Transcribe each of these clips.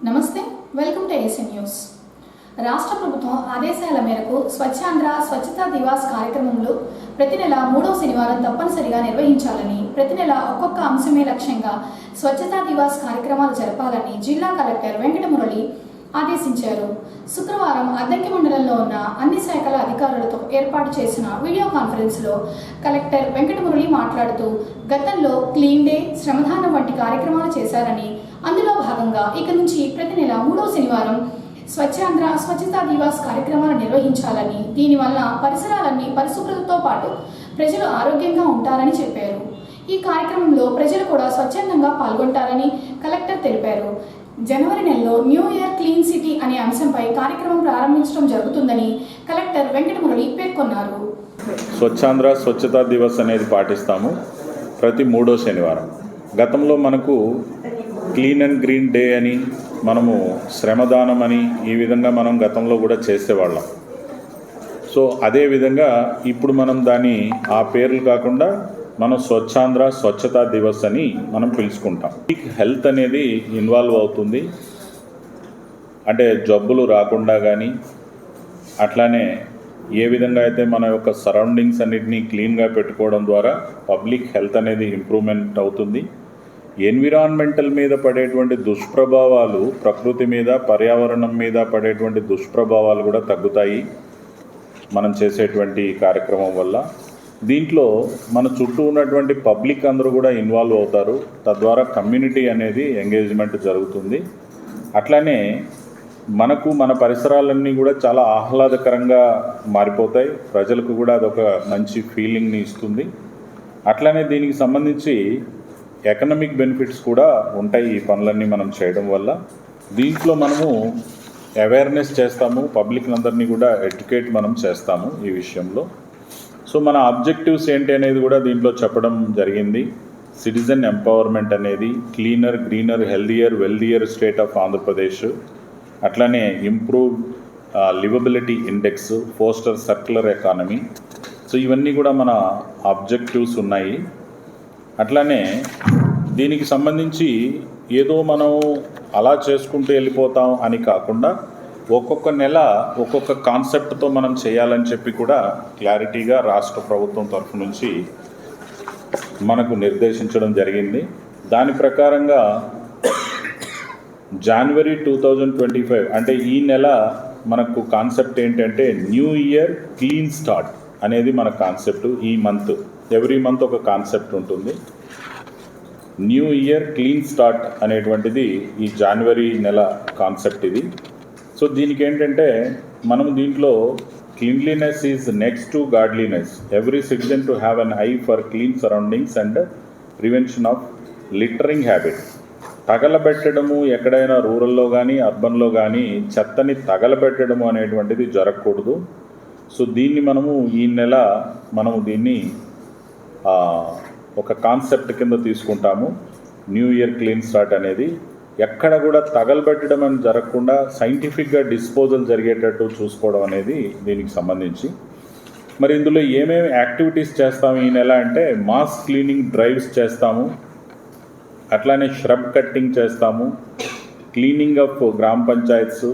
నమస్తే, welcome to ASN news. రాష్ట్ర ప్రభుత్వం ఆదేశాల మేరకు స్వచ్ఛాంధ్ర స్వచ్ఛతా దివాస్ కార్యక్రమంలో ప్రతి నెల 3వ శనివారం తప్పనిసరిగా నిర్వహించాలని, ప్రతి నెల ఒక్కొక్క అంశమే లక్ష్యంగా స్వచ్ఛతా దివాస్ కార్యక్రమాలు జరపాలని జిల్లా కలెక్టర్ వెంకటమురళి ఆదేశించారు. శుక్రవారం అద్దంకి మండలంలో ఉన్న అన్ని శాఖల అధికారులతో ఏర్పాటు చేసిన వీడియో కాన్ఫరెన్స్లో కలెక్టర్ వెంకటమురళి మాట్లాడుతూ, గతంలో క్లీన్ డే, శ్రమదానం వంటి కార్యక్రమాలు చేశారని, అందులో భాగంగా ఇక నుంచి ప్రతి నెల 3వ శనివారం స్వచ్ఛాంధ్ర స్వచ్ఛతా దివాస్ కార్యక్రమాలు నిర్వహించాలని, దీనివల్ల పరిసరాలన్నీ పరిశుభ్రతతో పాటు ప్రజలు ఆరోగ్యంగా ఉంటారని చెప్పారు. ఈ కార్యక్రమంలో ప్రజలు కూడా స్వచ్ఛందంగా పాల్గొంటారని కలెక్టర్ తెలిపారు. జనవరి నెలలో న్యూ ఇయర్ క్లీన్ సిటీ అనే అంశంపై కార్యక్రమం ప్రారంభించడం జరుగుతుందని కలెక్టర్ వెంకటమురళి పేర్కొన్నారు. స్వచ్ఛాంధ్ర స్వచ్ఛతా దివస్ అనేది పాటిస్తాము ప్రతి 3వ శనివారం. గతంలో మనకు క్లీన్ అండ్ గ్రీన్ డే అని, మనము శ్రమదానం అని, ఈ విధంగా మనం గతంలో కూడా చేసేవాళ్ళం. సో అదేవిధంగా ఇప్పుడు మనం దాన్ని ఆ పేర్లు కాకుండా మనం స్వచ్ఛాంధ్ర స్వచ్ఛతా దివస్ అని మనం పిలుచుకుంటాం. హెల్త్ అనేది ఇన్వాల్వ్ అవుతుంది. అంటే జబ్బులు రాకుండా కానీ, అట్లానే ఏ విధంగా అయితే మన యొక్క సరౌండింగ్స్ అన్నిటినీ క్లీన్గా పెట్టుకోవడం ద్వారా పబ్లిక్ హెల్త్ అనేది ఇంప్రూవ్మెంట్ అవుతుంది. ఎన్విరాన్మెంటల్ మీద పడేటువంటి దుష్ప్రభావాలు, ప్రకృతి మీద, పర్యావరణం మీద పడేటువంటి దుష్ప్రభావాలు కూడా తగ్గుతాయి మనం చేసేటువంటి కార్యక్రమం వల్ల. దీంట్లో మన చుట్టూ ఉన్నటువంటి పబ్లిక్ అందరూ కూడా ఇన్వాల్వ్ అవుతారు. తద్వారా కమ్యూనిటీ అనేది ఎంగేజ్మెంట్ జరుగుతుంది. అట్లానే మనకు మన పరిసరాలన్నీ కూడా చాలా ఆహ్లాదకరంగా మారిపోతాయి. ప్రజలకు కూడా అదొక మంచి ఫీలింగ్ని ఇస్తుంది. అట్లానే దీనికి సంబంధించి ఎకనామిక్ బెనిఫిట్స్ కూడా ఉంటాయి ఈ పనులన్నీ మనం చేయడం వల్ల. దీంట్లో మనము అవేర్నెస్ చేస్తాము, పబ్లిక్ అందరినీ కూడా ఎడ్యుకేట్ మనం చేస్తాము ఈ విషయంలో. సో మన ఆబ్జెక్టివ్స్ ఏంటి అనేది కూడా దీంట్లో చెప్పడం జరిగింది. సిటిజన్ ఎంపవర్మెంట్ అనేది, cleaner, greener, healthier, wealthier state of Andhra Pradesh, అట్లానే improve liveability index, foster circular economy. So ఇవన్నీ కూడా మన ఆబ్జెక్టివ్స్ ఉన్నాయి. అట్లానే దీనికి సంబంధించి ఏదో మనం అలా చేసుకుంటూ వెళ్ళిపోతాం అని కాకుండా ఒక్కొక్క నెల ఒక్కొక్క కాన్సెప్ట్తో మనం చేయాలని చెప్పి కూడా క్లారిటీగా రాష్ట్ర ప్రభుత్వం తరఫు నుంచి మనకు నిర్దేశించడం జరిగింది. దాని ప్రకారంగా జనవరి 2025 అంటే ఈ నెల మనకు కాన్సెప్ట్ ఏంటంటే న్యూ ఇయర్ క్లీన్ స్టార్ట్ అనేది మన కాన్సెప్ట్. ఈ మంత్, ఎవ్రీ మంత్ ఒక కాన్సెప్ట్ ఉంటుంది. న్యూ ఇయర్ క్లీన్ స్టార్ట్ అనేటువంటిది ఈ జనవరి నెల కాన్సెప్ట్ ఇది. సో దీనికి ఏంటంటే మనం దీంట్లో cleanliness is next to godliness, every citizen to have an eye for clean surroundings and prevention of littering habit. తగలబెట్టడము, ఎక్కడైనా రూరల్లో కానీ అర్బన్లో కానీ చెత్తని తగలబెట్టడము అనేటువంటిది జరగకూడదు. సో దీన్ని మనము ఈ నెల మనము దీన్ని ఒక కాన్సెప్ట్ కింద తీసుకుంటాము. న్యూ ఇయర్ క్లీన్ స్టార్ట్ అనేది ఎక్కడ కూడా తగలబెట్టడం అని జరగకుండా సైంటిఫిక్గా డిస్పోజల్ జరిగేటట్టు చూసుకోవడం అనేది దీనికి సంబంధించి. మరి ఇందులో ఏమేమి యాక్టివిటీస్ చేస్తాము ఈ నెల అంటే, మాస్ క్లీనింగ్ డ్రైవ్స్ చేస్తాము, అట్లానే ష్రబ్ కట్టింగ్ చేస్తాము, క్లీనింగ్ ఆఫ్ గ్రామ panchayats,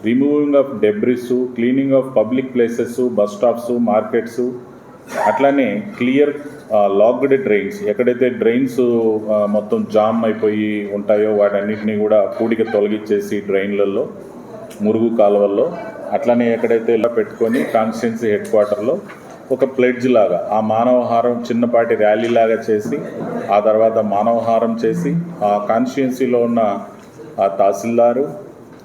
removing of debris, cleaning of public places, bus stops, markets, అట్లానే క్లియర్ లాక్డ్ డ్రైన్స్, ఎక్కడైతే డ్రైన్స్ మొత్తం జామ్ అయిపోయి ఉంటాయో వాటన్నిటినీ కూడా పూడిక తొలగించేసి డ్రైన్లలో, మురుగు కాలువల్లో, అట్లనే ఎక్కడైతే పెట్టుకొని కాన్స్టిట్యున్సీ హెడ్ క్వార్టర్లో ఒక ప్లెడ్జ్ లాగా ఆ మానవహారం చిన్నపాటి ర్యాలీ లాగా చేసి, ఆ తర్వాత మానవహారం చేసి ఆ కాన్స్టిట్యున్సీలో ఉన్న ఆ తహసీల్దారు,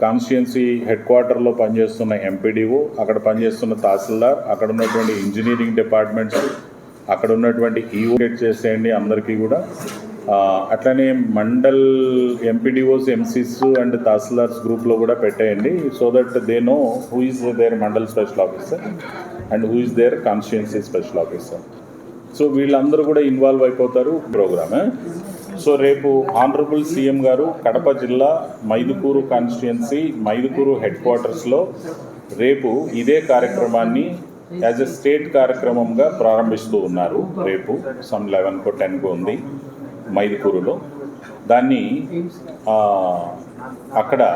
కాన్స్టిట్యున్సీ హెడ్ క్వార్టర్లో పనిచేస్తున్న ఎంపీడీఓ, అక్కడ పనిచేస్తున్న తహసీల్దార్, అక్కడ ఉన్నటువంటి ఇంజనీరింగ్ డిపార్ట్మెంట్స్, అక్కడ ఉన్నటువంటి ఈవోకేట్ చేసేయండి అందరికీ కూడా. అట్లనే mandal MPDOs, MCs and tahsildars గ్రూప్లో కూడా పెట్టేయండి. So that they know who is their mandal special officer and who is their constituency special officer. So వీళ్ళందరూ కూడా ఇన్వాల్వ్ అయిపోతారు ప్రోగ్రామ్. సో రేపు ఆనరబుల్ సీఎం గారు కడప జిల్లా మైదుకూరు కాన్స్టిట్యున్సీ, మైదుకూరు హెడ్ క్వార్టర్స్లో రేపు ఇదే కార్యక్రమాన్ని యాజ్ ఎ స్టేట్ కార్యక్రమంగా ప్రారంభిస్తూ ఉన్నారు. రేపు సమ్ 11కో 10కో ఉంది మైదుకూరులో. దాన్ని అక్కడ అక్కడ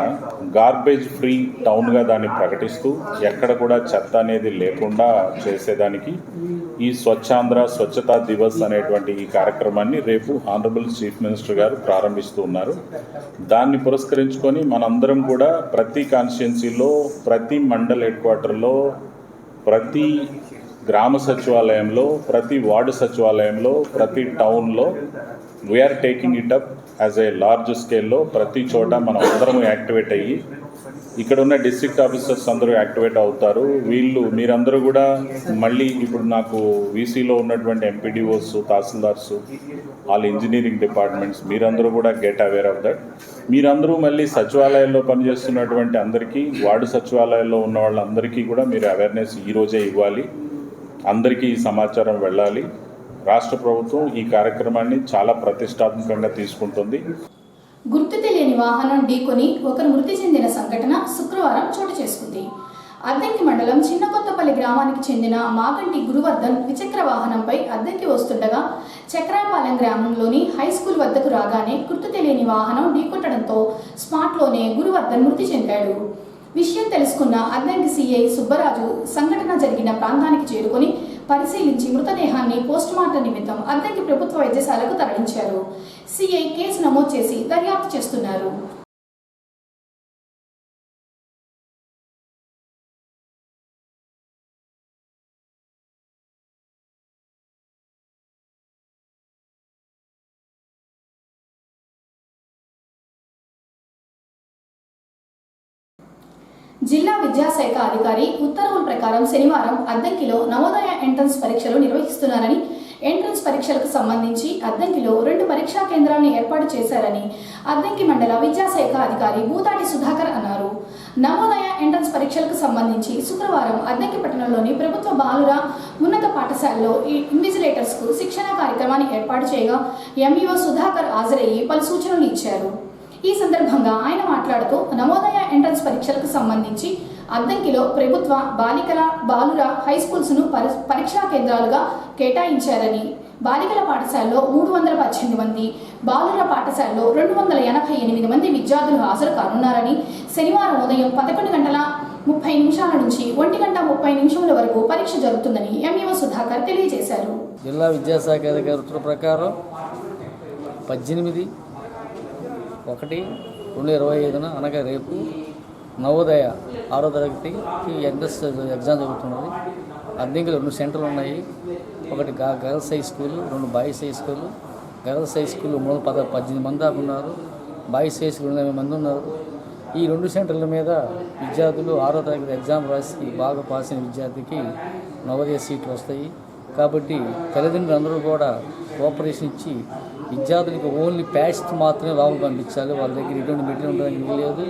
గార్బేజ్ ఫ్రీ టౌన్గా దాన్ని ప్రకటిస్తూ ఎక్కడ కూడా చెత్త అనేది లేకుండా చేసేదానికి ఈ స్వచ్ఛాంధ్ర స్వచ్ఛతా దివస్ అనేటువంటి ఈ కార్యక్రమాన్ని రేపు ఆనరబుల్ చీఫ్ మినిస్టర్ గారు ప్రారంభిస్తూ ఉన్నారు. దాన్ని పురస్కరించుకొని మనందరం కూడా ప్రతి కాన్స్టిట్యున్సీలో, ప్రతి మండల్ హెడ్ క్వార్టర్లో, ప్రతి గ్రామ సచివాలయంలో, ప్రతి వార్డు సచివాలయంలో, ప్రతి టౌన్లో we are taking it up as a large స్కేల్లో ప్రతి చోట మనం అందరం యాక్టివేట్ అయ్యి ఇక్కడ ఉన్న డిస్ట్రిక్ట్ ఆఫీసర్స్ అందరూ యాక్టివేట్ అవుతారు. మీరందరూ కూడా మళ్ళీ ఇప్పుడు నాకు వీసీలో ఉన్నటువంటి ఎంపీడీఓస్, తహసీల్దార్స్, వాళ్ళ ఇంజనీరింగ్ డిపార్ట్మెంట్స్ మీరందరూ కూడా గెట్ అవేర్ ఆఫ్ దట్. మీరందరూ మళ్ళీ సచివాలయాల్లో పనిచేస్తున్నటువంటి అందరికీ, వార్డు సచివాలయాల్లో ఉన్న వాళ్ళందరికీ కూడా మీరు అవేర్నెస్ ఈరోజే ఇవ్వాలి. అందరికీ ఈ సమాచారం వెళ్ళాలి. రాష్ట్ర ప్రభుత్వం ఈ కార్యక్రమాన్ని చాలా ప్రతిష్టాత్మకంగా తీసుకుంటుంది. గుర్తు తెలియని వాహనం ఢీకొని ఒకరు మృతి చెందిన సంఘటన శుక్రవారం చోటు చేసుకుంది. అద్దంకి మండలం చిన్నకొత్తపల్లి గ్రామానికి చెందిన మాగంటి గురువర్ధన్ ద్విచక్ర వాహనంపై అద్దంకి వస్తుండగా చక్రాపాలెం గ్రామంలోని హై స్కూల్ వద్దకు రాగానే గుర్తు తెలియని వాహనం ఢీకొట్టడంతో స్పాట్లోనే గురువర్ధన్ మృతి చెందాడు. విషయం తెలుసుకున్న అద్దంకి సిఐ సుబ్బరాజు సంఘటన జరిగిన ప్రాంతానికి చేరుకొని పరిశీలించి మృతదేహాన్ని పోస్టుమార్టం నిమిత్తం అద్దంకి ప్రభుత్వ వైద్యశాలకు తరలించారు. సిఐ కేసు నమోదు చేసి దర్యాప్తు చేస్తున్నారు. జిల్లా విద్యాశాఖ అధికారి ఉత్తర్వుల ప్రకారం శనివారం అద్దంకిలో నవోదయ ఎంట్రన్స్ పరీక్షలు నిర్వహిస్తున్నారని, ఎంట్రన్స్ పరీక్షలకు సంబంధించి అద్దంకిలో 2 పరీక్షా కేంద్రాలను ఏర్పాటు చేశారని అద్దంకి మండల విద్యాశాఖ అధికారి భూతాటి సుధాకర్ అన్నారు. నవోదయ ఎంట్రన్స్ పరీక్షలకు సంబంధించి శుక్రవారం అద్దంకి పట్టణంలోని ప్రభుత్వ బాలుర ఉన్నత పాఠశాలలో ఇన్విజిలేటర్స్కు శిక్షణ కార్యక్రమాన్ని ఏర్పాటు చేయగా ఎంఈఓ సుధాకర్ హాజరయ్యి పలు సూచనలు ఇచ్చారు. ఈ సందర్భంగా ఆయన మాట్లాడుతూ నవోదయ ఎంట్రన్స్ పరీక్షలకు సంబంధించి అద్దంకిలో ప్రభుత్వ బాలికల బాలుర హై స్కూల్స్ను పరీక్షా కేంద్రాలుగా కేటాయించారని, బాలికల పాఠశాలలో 318 మంది, బాలుర పాఠశాలలో 288 మంది విద్యార్థులు హాజరు కానున్నారని, శనివారం ఉదయం 11:30 నుంచి 1:30 వరకు పరీక్ష జరుగుతుందని ఎంఈఓ సుధాకర్ తెలియజేశారు. జిల్లా విద్యాశాఖ అధికారి ఉత్తర్వుల ప్రకారం 18/1/2025 అనగా రేపు నవోదయ 6వ తరగతికి ఎంట్రన్స్ ఎగ్జామ్ జరుగుతున్నది. అద్దంకిలో 2 సెంటర్లు ఉన్నాయి. ఒకటి girls high school, 2 boys high school. Girls high school 18 మంది దాకా ఉన్నారు, బాయ్స్ హై స్కూల్ 80 మంది ఉన్నారు. ఈ 2 సెంటర్ల మీద విద్యార్థులు 6వ తరగతి ఎగ్జామ్ రాసి బాగా పాస్ అయిన విద్యార్థికి నవోదయ సీట్లు వస్తాయి. కాబట్టి తల్లిదండ్రులు అందరూ కూడా కోఆపరేషన్ ఇచ్చి విద్యార్థులకు ఓన్లీ ప్యాడ్స్ మాత్రమే లోపల పంపించాలి. వాళ్ళ దగ్గర ఎటువంటి మెటీరియల్ ఉండడానికి లేదు.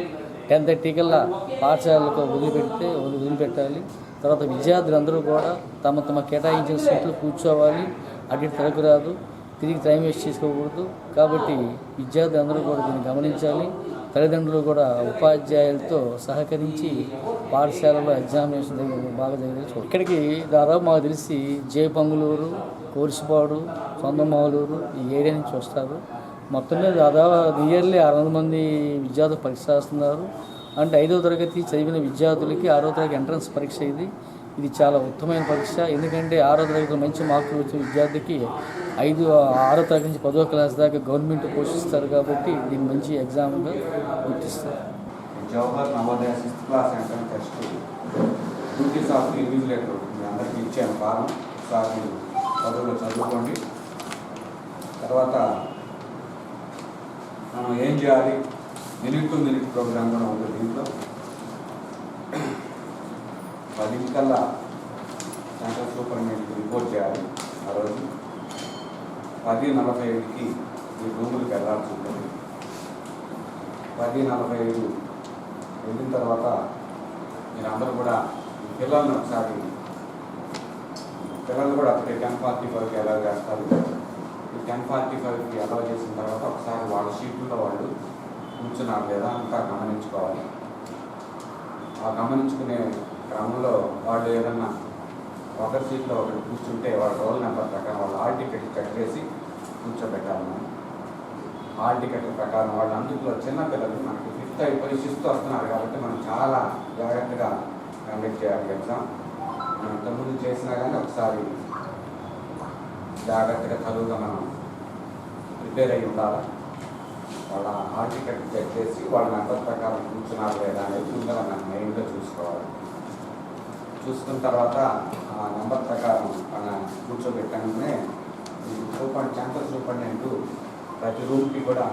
10:30 కల్లా పాఠశాలకు వదిలిపెట్టాలి. తర్వాత విద్యార్థులందరూ కూడా తమ కేటాయించిన సీట్లు కూర్చోవాలి. అటు తిరగరాదు, తిరిగి టైం వేస్ట్ చేసుకోకూడదు. కాబట్టి విద్యార్థులందరూ కూడా దీన్ని గమనించాలి. తల్లిదండ్రులు కూడా ఉపాధ్యాయులతో సహకరించి పాఠశాలలో ఎగ్జామినేషన్ బాగా జరిగేది. ఇక్కడికి దాదాపు మాకు తెలిసి జయపంగులూరు, కోరిసిపాడు, సొందమాలూరు ఈ ఏరియా నుంచి వస్తారు. మొత్తం మీద దాదాపు నియర్లీ 600 మంది విద్యార్థులు పరీక్ష రాస్తున్నారు. అంటే 5వ తరగతి చదివిన విద్యార్థులకి 6వ తరగతి ఎంట్రన్స్ పరీక్ష ఇది చాలా ఉత్తమమైన పరీక్ష. ఎందుకంటే 6వ తరగతిలో మంచి మార్కులు వచ్చిన విద్యార్థికి 6వ తరగతి నుంచి 10వ క్లాస్ దాకా గవర్నమెంట్ పోషిస్తారు. కాబట్టి దీన్ని మంచి ఎగ్జామ్గా గుర్తిస్తారు. Jawahar Navodaya 6th class entrance test duties of invigilator మీ అందరికీ ఇచ్చాను ఫారం. ఒకసారి మీరు చదువులో చదువుకోండి. తర్వాత మనం ఏం చేయాలి, మినిట్ టు మినిట్ ప్రోగ్రామ్ కూడా ఉంది దీంట్లో. 10 కల్లా సెంట్రల్ సూపరింటెండెంట్కి రిపోర్ట్ చేయాలి. ఆ రోజు 10:45కి మీ రూములకు వెళ్ళాల్సి ఉంటుంది. 10:45 వెళ్ళిన తర్వాత మీరందరూ కూడా పిల్లల్ని ఒకసారి పిల్లలు కూడా అప్పుడే 10:45కి అలౌ చేస్తారు. 10:45కి అలౌ చేసిన తర్వాత ఒకసారి వాళ్ళ సీట్లలో వాళ్ళు కూర్చున్నారు లేదా అంతా గమనించుకోవాలి. ఆ గమనించుకునే క్రమంలో వాళ్ళు ఏదన్నా ఒకరి సీట్లో ఒకరు కూర్చుంటే వాళ్ళ రోల్ నెంబర్ ప్రకారం వాళ్ళ హాల్ టికెట్ కట్ చేసి కూర్చోబెట్టాలి. మనం హాల్ టికెట్ ప్రకారం వాళ్ళు అందులో చిన్నపిల్లలు మనకి 5th ఫిఫ్త్ అయిపోయి సిక్స్త్ వస్తున్నారు కాబట్టి మనం చాలా జాగ్రత్తగా కండక్ట్ చేయాలి ఎగ్జామ్. మనం ఇంతకుముందు చేసినా కానీ ఒకసారి జాగ్రత్తగా చదువుగా మనం ప్రిపేర్ అయ్యి ఉండాలి. వాళ్ళ హాల్ టికెట్ చెక్ చేసి వాళ్ళ నెంబర్ ప్రకారం కూర్చున్నారు లేదా అనేది ముందర మనం మెయిన్గా చూసుకోవాలి. చూసుకున్న తర్వాత ఆ నెంబర్ ప్రకారం మన కూర్చోబెట్టగానే క్యాంపస్ సూపరింటెండెంట్ ప్రతి రూమ్కి కూడా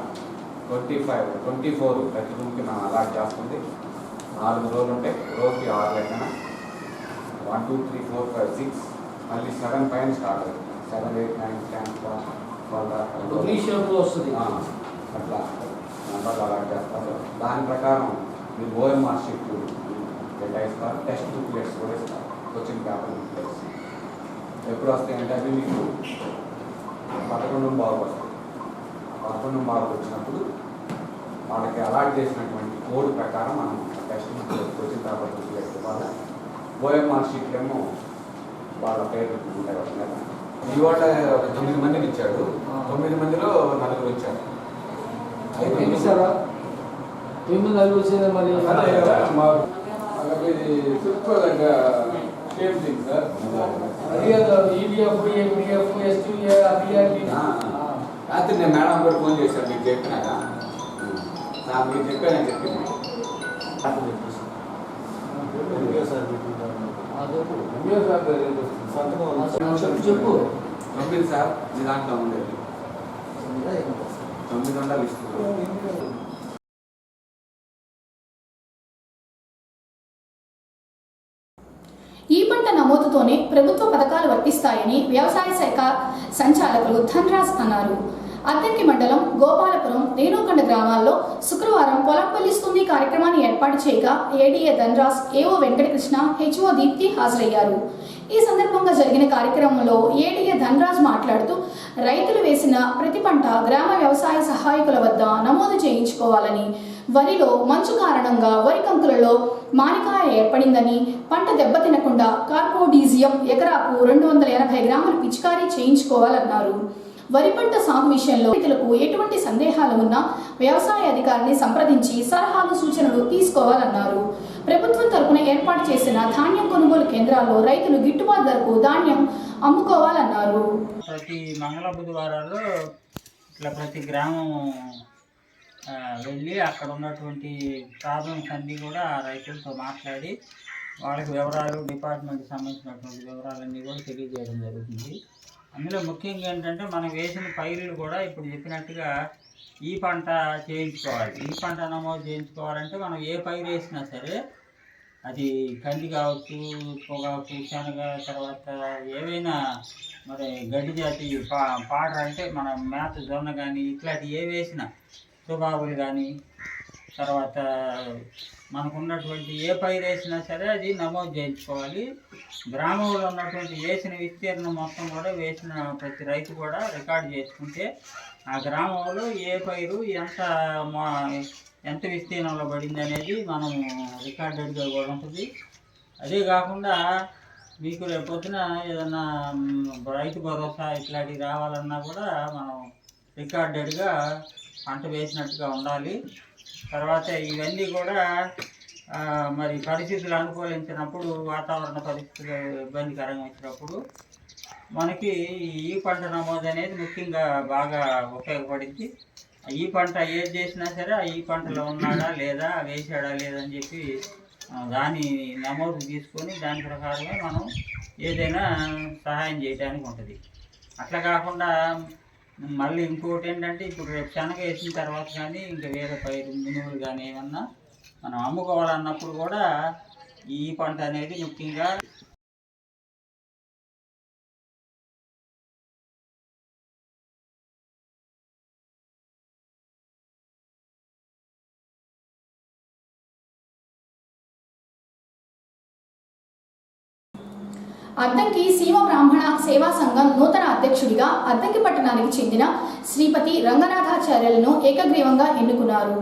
24 ప్రతి రూమ్కి మనం అలాట్ చేస్తుంది. 4 రోజులు ఉంటాయి, రోజుకి 6 లెక్కన 1 2 3 4 5 6 మళ్ళీ 7 పైన స్టార్ట్ అవుతుంది. 7 8 9 10 12 వస్తుంది. అట్లా నెంబర్లు అలాట్ చేస్తారు. దాని ప్రకారం మీరు ఓఎంఆర్ షీట్ కేటాయిస్తారు. టెక్స్ట్ బుక్లెట్స్ కూడా ఇస్తారు, కోచింగ్ పేపర్ బుక్లెట్స్. ఎప్పుడు వస్తాయంటే అవి మీకు 11 బాగు వస్తాయి. 11 బాగు వచ్చినప్పుడు వాళ్ళకి అలాట్ చేసినటువంటి కోడ్ ప్రకారం మనం text book coaching paper booklets ఇవ్వాలి. ఓఎంఆర్ షీట్లేమో వాళ్ళ పేరు ఉంటాయి కదా. ఇవాళ 9 మందిని ఇచ్చాడు, 9 మందిలో 4 వచ్చారు. ఇస్తారా 9 నలుగురు వచ్చేది మరి చెప్పుకోదంగా same thing sir. EDF APF STA అబిఆర్టీ రాత్రి నేను మేడం కూడా ఫోన్ చేశాను, మీకు చెప్పినాక నాకు మీరు చెప్పానని చెప్పింది. చెప్పు 9 సార్ మీ దాంట్లో ఉండేది 9 ఉండాలి ఇస్తున్నారు. ఈ పంట నమోదుతోనే ప్రభుత్వ పథకాలు వర్తిస్తాయని వ్యవసాయ శాఖ సంచాలకులు ధన్రాజ్ అన్నారు. అద్దంకి మండలం గోపాలపురం రేణుకొండ గ్రామాల్లో శుక్రవారం పొలం కొలిస్తుంది కార్యక్రమాన్ని ఏర్పాటు చేయగా ADA Dhanraj, AO Venkatakrishna, HO Deepti హాజరయ్యారు. ఈ సందర్భంగా జరిగిన కార్యక్రమంలో ఏడీఏ ధన్రాజ్ మాట్లాడుతూ రైతులు వేసిన ప్రతి పంట గ్రామ వ్యవసాయ సహాయకుల వద్ద నమోదు చేయించుకోవాలని, వరిలో మంచు కారణంగా వరి కంకులలో మానికాయ ఏర్పడిందని, పంట దెబ్బతినకుండా కార్బోడీజియం ఎకరాకు 280 గ్రాములు పిచికారీ చేయించుకోవాలన్నారు. వరి పంట సాగు విషయంలో రైతులకు ఎటువంటి సందేహాలు ఉన్నా వ్యవసాయ అధికారిని సంప్రదించి సలహాలు సూచనలు తీసుకోవాలన్నారు. ప్రభుత్వం తరపున ఏర్పాటు చేసిన ధాన్యం కొనుగోలు కేంద్రాల్లో రైతులు గిట్టుబాటు ధరకు ధాన్యం అమ్ముకోవాలన్నారు. ప్రతి మంగళ బుధవారాల్లో ఇట్లా ప్రతి గ్రామం వెళ్ళి అక్కడ ఉన్నటువంటి ప్రాబ్లమ్స్ అన్నీ కూడా రైతులతో మాట్లాడి వాళ్ళకి వివరాలు, డిపార్ట్మెంట్కి సంబంధించినటువంటి వివరాలన్నీ కూడా తెలియజేయడం జరుగుతుంది. అందులో ముఖ్యంగా ఏంటంటే మనం వేసిన పైరులు కూడా ఇప్పుడు చెప్పినట్టుగా ఈ పంట చేయించుకోవాలి. ఈ పంట నమోదు చేయించుకోవాలంటే మనం ఏ పైరు వేసినా సరే, అది కంది కావచ్చు, పొగాకు, శనగ, తర్వాత ఏవైనా మరి గడ్డి జాతి పాట అంటే మన మేత జొన్న కానీ ఇట్లాంటివి ఏ వేసినా, సుబాబులు కానీ, తర్వాత మనకున్నటువంటి ఏ పైరు వేసినా సరే అది నమోదు చేయించుకోవాలి. గ్రామంలో ఉన్నటువంటి వేసిన విస్తీర్ణం మొత్తం కూడా వేసిన ప్రతి రైతు కూడా రికార్డు చేసుకుంటే ఆ గ్రామంలో ఏ పైరు ఎంత విస్తీర్ణంలో పడింది అనేది మనం రికార్డెడ్గా కూడా ఉంటుంది. అదే కాకుండా మీకు రేపొద్దున ఏదన్నా రైతు భరోసా ఇట్లాంటివి రావాలన్నా కూడా మనం రికార్డెడ్గా పంట వేసినట్టుగా ఉండాలి. తర్వాత ఇవన్నీ కూడా మరి పరిస్థితులు అనుకూలించినప్పుడు, వాతావరణ పరిస్థితులు ఇబ్బందికరంగా వచ్చినప్పుడు మనకి ఈ పంట నమోదు అనేది ముఖ్యంగా బాగా ఉపయోగపడింది. ఈ పంట ఏది చేసినా సరే ఈ పంటలో ఉన్నాడా లేదా, వేసాడా లేదని చెప్పి దాని నమోదు తీసుకొని దాని ప్రకారమే మనం ఏదైనా సహాయం చేయడానికి ఉంటుంది. అట్లా కాకుండా మళ్ళీ ఇంకోటి ఏంటంటే, ఇప్పుడు రేపు శనగ వేసిన తర్వాత కానీ ఇంకా వేరే పైరు మినుములు కానీ ఏమన్నా మనం అమ్ముకోవాలన్నప్పుడు కూడా ఈ పంట అనేది ముఖ్యంగా అద్దంకి సీమ బ్రాహ్మణ సేవా సంఘం నూతన అధ్యక్షుడిగా అద్దంకి పట్టణానికి చెందిన శ్రీపతి రంగనాథ రంగనాథాచార్యులను ఏకగ్రీవంగా ఎన్నుకున్నారు.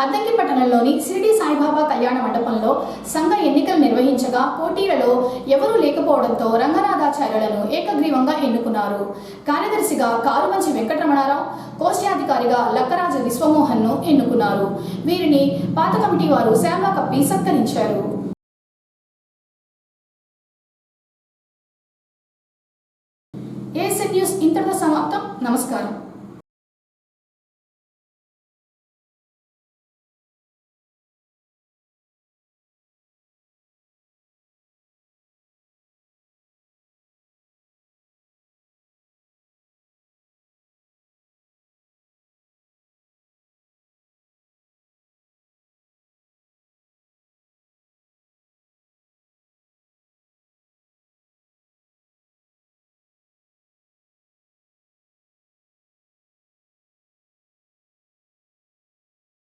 అద్దంకి పట్టణంలోని షిరిడి సాయిబాబా కళ్యాణ మండపంలో సంఘ ఎన్నికలు నిర్వహించగా పోటీలలో ఎవరూ లేకపోవడంతో రంగనాథాచార్యులను ఏకగ్రీవంగా ఎన్నుకున్నారు. కార్యదర్శిగా కారుమంచి వెంకటరమణారావు, కోశాధికారిగా లక్కరాజు విశ్వమోహన్ను ఎన్నుకున్నారు. వీరిని పాత కమిటీ వారు శాల్వా కప్పి సత్కరించారు. ఏఎస్ఎన్ న్యూస్ ఇంతటితో సమాప్తం. నమస్కారం.